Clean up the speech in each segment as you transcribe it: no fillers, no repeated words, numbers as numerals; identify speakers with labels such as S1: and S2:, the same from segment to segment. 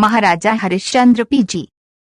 S1: महाराजा Harishchandra PG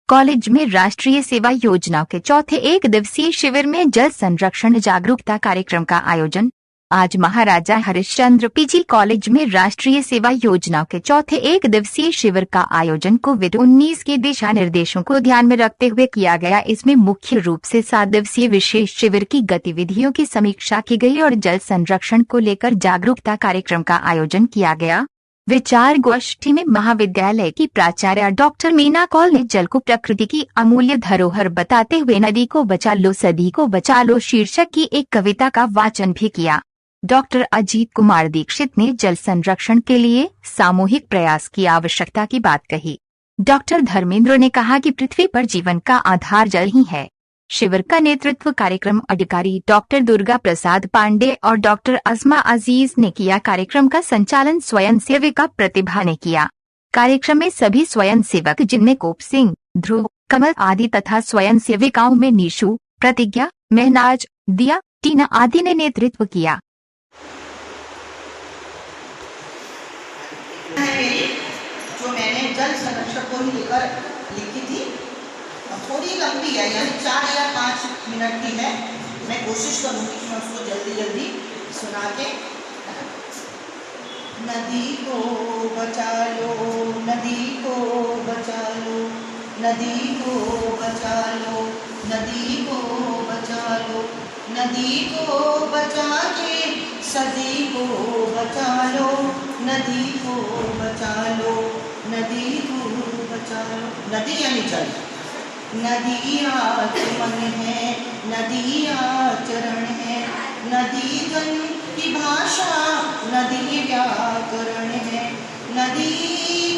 S1: college में राष्ट्रीय सेवा योजना के चौथे एक दिवसीय शिविर में जल संरक्षण जागरूकता कार्यक्रम का आयोजन। आज महाराजा हरिश्चंद्र पीजी कॉलेज में राष्ट्रीय सेवा योजना के चौथे एक दिवसीय शिविर का आयोजन कोविड-19 के दिशा निर्देशों को ध्यान में रखते हुए किया गया। इसमें मुख्य रूप से 7 दिवसीय विशेष शिविर की गतिविधियों की समीक्षा की गई और जल संरक्षण को लेकर जागरूकता कार्यक्रम का आयोजन किया गया। विचार गोष्ठी में महाविद्यालय की प्राचार्य डॉक्टर मीना कौल ने जल को प्रकृति की अमूल्य धरोहर बताते हुए नदी को बचा लो सदी को बचा लो शीर्षक की एक कविता का वाचन भी किया। डॉक्टर अजीत कुमार दीक्षित ने जल संरक्षण के लिए सामूहिक प्रयास की आवश्यकता की बात कही। डॉक्टर धर्मेंद्र ने कहा कि पृथ्वी पर जीवन का आधार जल ही है। शिविर का नेतृत्व कार्यक्रम अधिकारी डॉक्टर दुर्गा प्रसाद पांडे और डॉक्टर अजमा अजीज ने किया। कार्यक्रम का संचालन स्वयंसेविका प्रतिभा ने किया। कार्यक्रम में सभी स्वयंसेवक जिनमें कोप सिंह, ध्रुव, कमल आदि तथा स्वयंसेविकाओं में निशु, प्रतिज्ञा, महनाज, दिया, टीना आदि ने नेतृत्व किया।
S2: जो मैंने जल संरक्षण को ही लेकर लिखी थी, थोड़ी लंबी है, यानी 4 या 5 मिनट की है। मैं कोशिश करूंगी कि मैं उसको जल्दी जल्दी सुना के। नदी को बचा लो, नदी को बचा लो, नदी को बचा लो, नदी को बचा लो, नदी को बचा के सदी को बचा लो, नदी को बचा लो, नदी को बचा लो। नदी यानी जल। नदी आचमन है, नदी आचरण है, नदी जन की भाषा, नदी व्याकरण है। नदी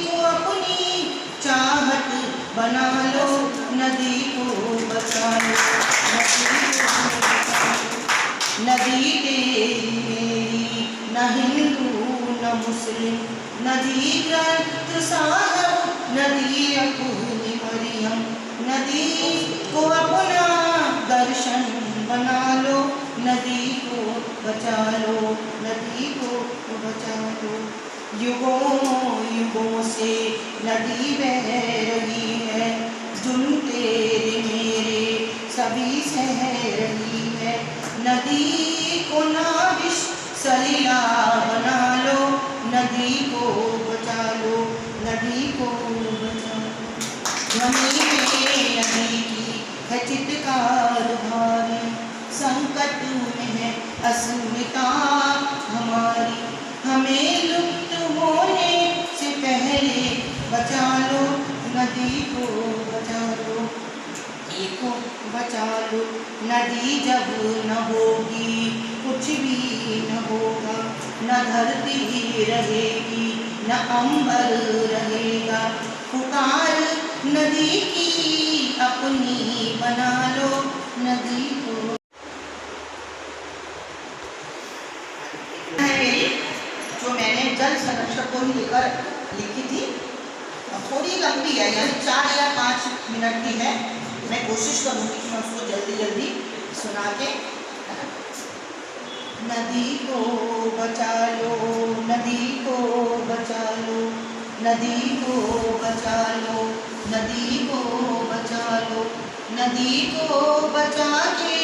S2: को अपनी चाहत बना लो, नदी को बचा लो, नदी तेरी मेरी, न हिंदू न मुस्लिम, नदी ग्रंथ साहब, नदी अपनी मरियम। नदी को अपना दर्शन बना लो, नदी को बचा लो, नदी को बचा लो। युगों युगों से नदी बह रही है, जुन तेरे मेरे सभी सह रही है। नदी को नाविश सलीला बना लो, नदी को बचा लो, नदी को बचा लो। ध्वनि में नदी की है चित्कार भारी, संकट में है अस्मिता हमारी। हमें लुप्त होने से पहले बचा लो, नदी को बचा लो, देखो बचा लो। नदी जब न होगी कुछ भी न होगा, न धरती रहेगी न अंबर रहेगा। पुकार नदी की अपनी बना लो, नदी को। जो मैंने जल संरक्षण को ही लेकर लिखी थी, थोड़ी लंबी है, यानी 4 या 5 मिनट की है। मैं कोशिश करूंगी कि मैं उसको जल्दी जल्दी सुना के। नदी को बचा लो, नदी को बचा लो, नदी को बचा लो, नदी को बचा लो, नदी को बचा के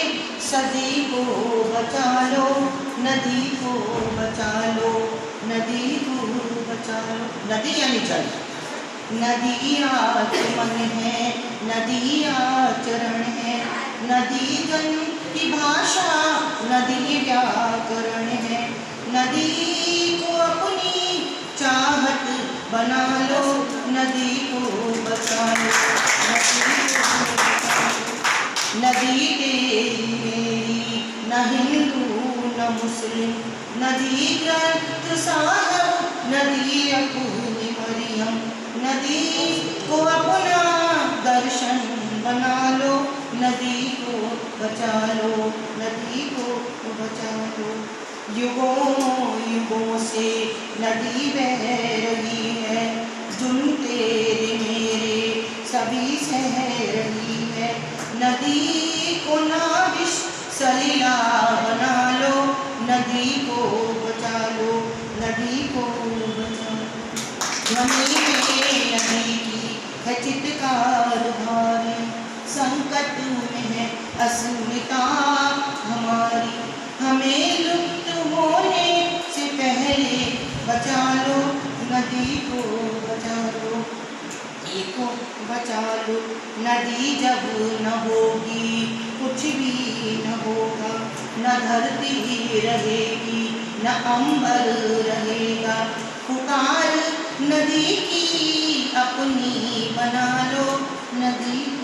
S2: सदी को बचा लो, नदी को बचा लो, नदी को बचा लो। नदी यानी जल। नदी आचमन है, नदी आचरण है, नदी जन की भाषा, नदी व्याकरण है। नदी को अपनी चाहत बना लो, नदी को बचा लो, नदी तेरी मेरी, न हिंदू न मुस्लिम, नदी ग्रंथ साहब, नदी अपनी मरियम। नदी को अपना दर्शन बना लो, नदी को बचा लो, नदी को बचा लो। युगों युगों से नदी बह रही है, जुन तेरे मेरे सभी सह रही है। नदी को नाविश सलीला बना लो, नदी को बचा लो, नदी को बचा लो। ध्वनि में नदी की को बचा लो, नदी को बचा लो। नदी जब न होगी कुछ भी न होगा, न धरती रहेगी न अंबर रहेगा। पुकार नदी की अपनी बना लो, नदी